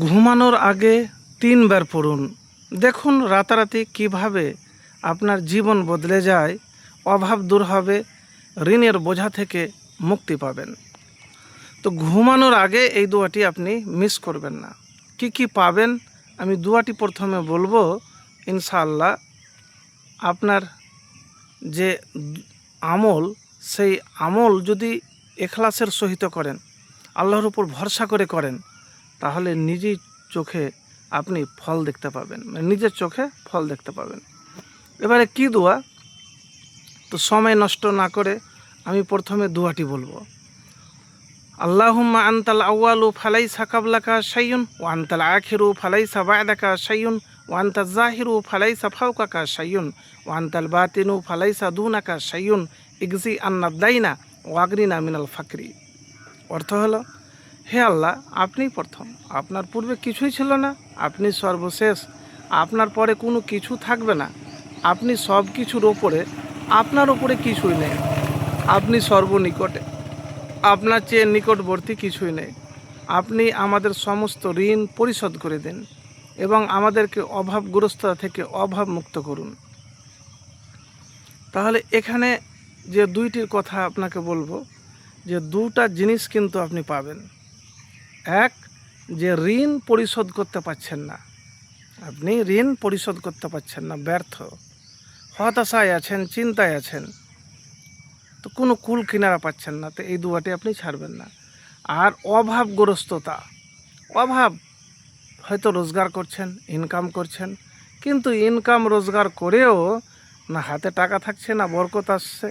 ঘুমানোর আগে 3 বার পড়ুন। দেখুন রাতারাতি কিভাবে আপনার জীবন বদলে যায়, অভাব দূর হবে, ঋণের বোঝা থেকে মুক্তি পাবেন। তো ঘুমানোর আগে এই দোয়াটি আপনি মিস করবেন না। কি কি পাবেন আমি দোয়াটি প্রথমে বলবো। ইনশাআল্লাহ আপনার যে আমল, সেই আমল যদি এখলাসের সহিত করেন, আল্লাহর উপর ভরসা করে করেন, তাহলে নিজেই চোখে আপনি ফল দেখতে পাবেন, নিজের চোখে ফল দেখতে পাবেন। এবারে কি দোয়া, তো সময় নষ্ট না করে আমি প্রথমে দোয়াটি বলবো। আল্লাহুম্মা আনতাল আউয়ালু ফালাইসা কাবলাকা শাইউন ওয়া আনতাল আখিরু ফালাইসা বা'দাকা শাইউন ওয়া আনতাজ জাহিরু ফালাইসা ফাওকাকা শাইউন ওয়া আনতাল বাতিনু ফালাইসা দুনাকা শাইউন ইগজি আন্নাদ দাইনা ওয়া আগনিনা মিনাল ফাকরি। অর্থ হলো, হে আল্লাহ, আপনিই প্রথম, আপনার পূর্বে কিছুই ছিল না, আপনি সর্বশেষ, আপনার পরে কোনো কিছু থাকবে না, আপনি সব কিছুর ওপরে, আপনার ওপরে কিছুই নেই, আপনি সর্বনিকটে, আপনার চেয়ে নিকটবর্তী কিছুই নেই। আপনি আমাদের সমস্ত ঋণ পরিশোধ করে দিন এবং আমাদেরকে অভাবগ্রস্ততা থেকে অভাব মুক্ত করুন। তাহলে এখানে যে দুইটির কথা আপনাকে বলবো, যে দুটা জিনিস কিন্তু আপনি পাবেন। এক, যে ঋণ পরিশোধ করতে পারছেন না, আপনি ঋণ পরিশোধ করতে পারছেন না, ব্যর্থ, হতাশায় আছেন, চিন্তায় আছেন, তো কোনো কুল কিনারা পাচ্ছেন না, তো এই দুয়াটি আপনি ছাড়বেন না। আর অভাবগ্রস্ততা, অভাব, হয়তো রোজগার করছেন, ইনকাম করছেন, কিন্তু ইনকাম রোজগার করেও না হাতে টাকা থাকছে, না বরকত আসছে,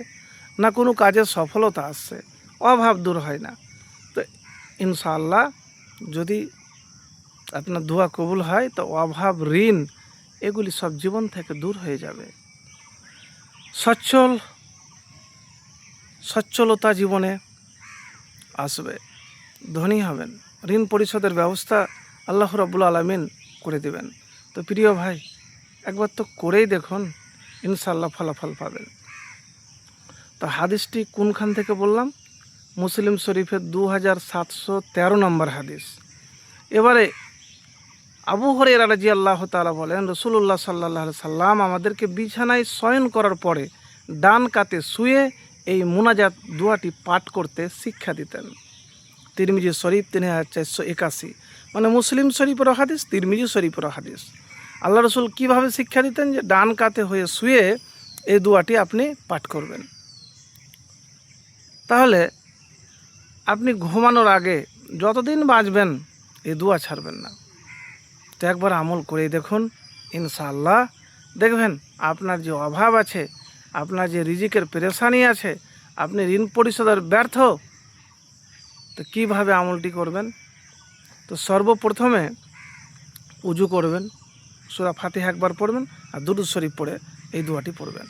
না কোনো কাজের সফলতা আসছে, অভাব দূর হয় না। তো ইনশাআল্লাহ যদি আপনার দোয়া কবুল হয়, তো অভাব, ঋণ এগুলি সব জীবন থেকে দূর হয়ে যাবে। সচ্ছলতা জীবনে আসবে, ধনী হবেন, ঋণ পরিশোধের ব্যবস্থা আল্লাহ রাব্বুল আলামিন করে দেবেন। তো প্রিয় ভাই, একবার তো করেই দেখুন, ইনশাআল্লাহ ফলাফল পাবেন। তো হাদিসটি কোনখান থেকে বললাম? মুসলিম শরীফের 2713 নম্বর হাদিস। এবারে আবু হুরায়রা রাদিয়াল্লাহু তাআলা বলেন, রাসূলুল্লাহ সাল্লাল্লাহু আলাইহি সাল্লাম আমাদেরকে বিছানায় শয়ন করার পরে ডান কাতে শুয়ে এই মুনাজাত দোয়াটি পাঠ করতে শিক্ষা দিতেন। তিরমিজি শরীফ 3481, মানে মুসলিম শরীফের হাদিস, তিরমিজি শরীফের হাদিস। আল্লাহ রসুল কীভাবে শিক্ষা দিতেন? যে ডান কাতে হয়ে শুয়ে এই দোয়াটি আপনি পাঠ করবেন। তাহলে আপনি ঘুমানোর আগে যতদিন বাঁচবেন এই দোয়া ছাড়বেন না। তো একবার আমল করে দেখুন, ইনশাআল্লাহ দেখবেন আপনার যে অভাব আছে, আপনার যে রিজিকের পেরেশানি আছে, আপনি ঋণ পরিশোধের ব্যর্থ, তো কীভাবে আমলটি করবেন? তো সর্বপ্রথমে উজু করবেন, সূরা ফাতিহা একবার পড়বেন আর দুরূদ শরীফ পড়ে এই দোয়াটি পড়বেন।